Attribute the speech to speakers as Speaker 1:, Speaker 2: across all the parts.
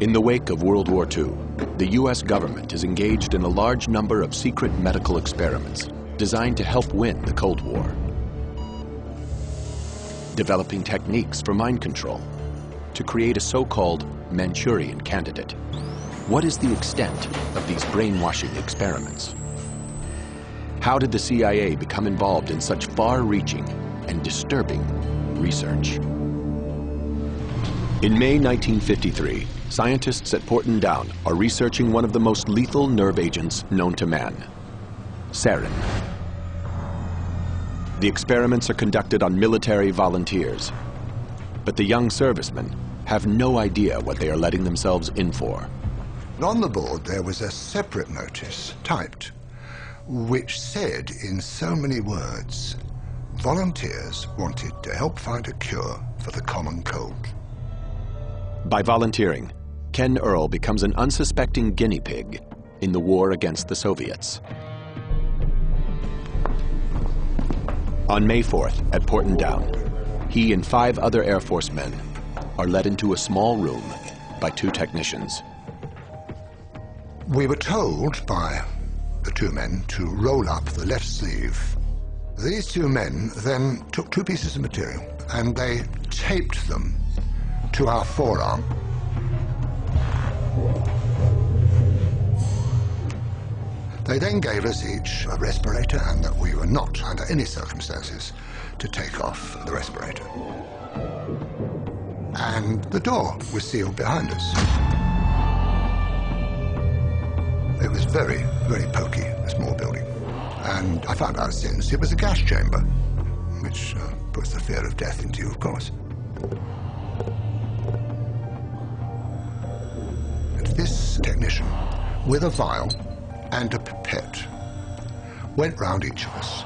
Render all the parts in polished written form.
Speaker 1: In the wake of World War II, the U.S. government is engaged in a large number of secret medical experiments designed to help win the Cold War. Developing techniques for mind control to create a so-called Manchurian Candidate. What is the extent of these brainwashing experiments? How did the CIA become involved in such far-reaching and disturbing research? In May 1953, scientists at Porton Down are researching one of the most lethal nerve agents known to man, sarin. The experiments are conducted on military volunteers, but the young servicemen have no idea what they are letting themselves in for.
Speaker 2: On the board there was a separate notice, typed, which said in so many words, volunteers wanted to help find a cure for the common cold.
Speaker 1: By volunteering, Ken Earl becomes an unsuspecting guinea pig in the war against the Soviets. On May 4th at Porton Down, he and 5 other Air Force men are led into a small room by 2 technicians.
Speaker 2: We were told by the 2 men to roll up the left sleeve. These 2 men then took 2 pieces of material and they taped them to our forearm. They then gave us each a respirator and that we were not, under any circumstances, to take off the respirator. And the door was sealed behind us. It was very, very poky, a small building. And I found out since it was a gas chamber, which puts the fear of death into you, of course. And this technician, with a vial and a pipette, went round each of us,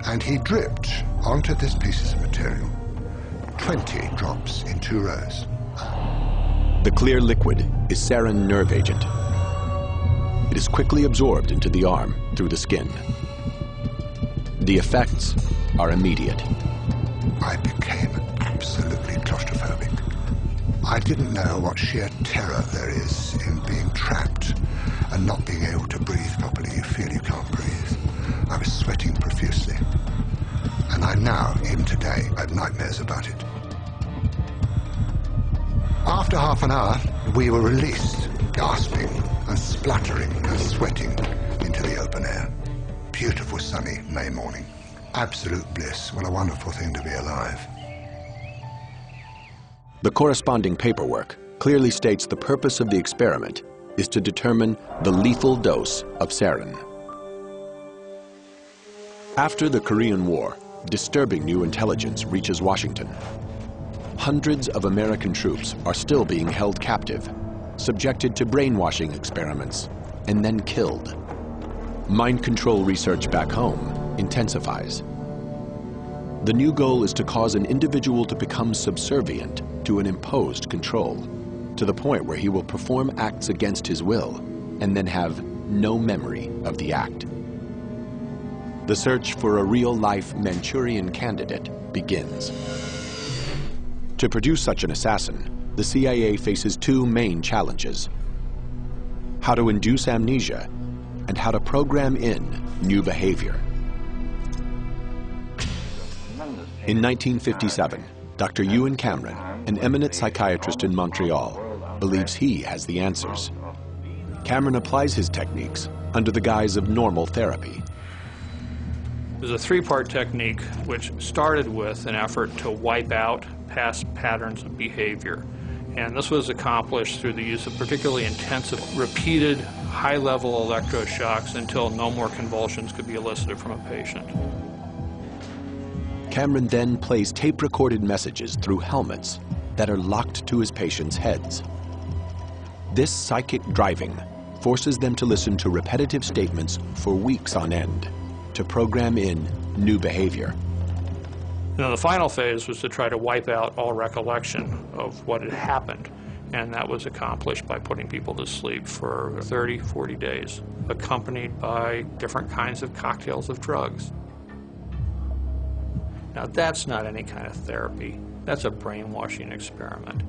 Speaker 2: and he dripped onto this piece of material 20 drops in 2 rows.
Speaker 1: The clear liquid is sarin nerve agent. It is quickly absorbed into the arm through the skin. The effects are immediate.
Speaker 2: I became absolutely claustrophobic. I didn't know what sheer terror there is in being trapped and not being able to breathe properly. You feel you can't breathe. I was sweating profusely. And I now, even today, have nightmares about it. After half an hour, we were released, gasping and spluttering and sweating into the open air. Beautiful sunny May morning. Absolute bliss. What a wonderful thing to be alive.
Speaker 1: The corresponding paperwork clearly states the purpose of the experiment is to determine the lethal dose of sarin. After the Korean War, disturbing new intelligence reaches Washington. Hundreds of American troops are still being held captive, subjected to brainwashing experiments, and then killed. Mind control research back home intensifies. The new goal is to cause an individual to become subservient to an imposed control, to the point where he will perform acts against his will and then have no memory of the act. The search for a real-life Manchurian Candidate begins. To produce such an assassin, the CIA faces 2 main challenges: how to induce amnesia and how to program in new behavior. In 1957, Dr. Ewan Cameron, an eminent psychiatrist in Montreal, believes he has the answers. Cameron applies his techniques under the guise of normal therapy.
Speaker 3: It was a 3-part technique which started with an effort to wipe out past patterns of behavior. And this was accomplished through the use of particularly intensive, repeated, high-level electroshocks until no more convulsions could be elicited from a patient.
Speaker 1: Cameron then plays tape-recorded messages through helmets that are locked to his patients' heads. This psychic driving forces them to listen to repetitive statements for weeks on end to program in new behavior.
Speaker 3: Now, the final phase was to try to wipe out all recollection of what had happened, and that was accomplished by putting people to sleep for 30, 40 days, accompanied by different kinds of cocktails of drugs. Now, that's not any kind of therapy. That's a brainwashing experiment.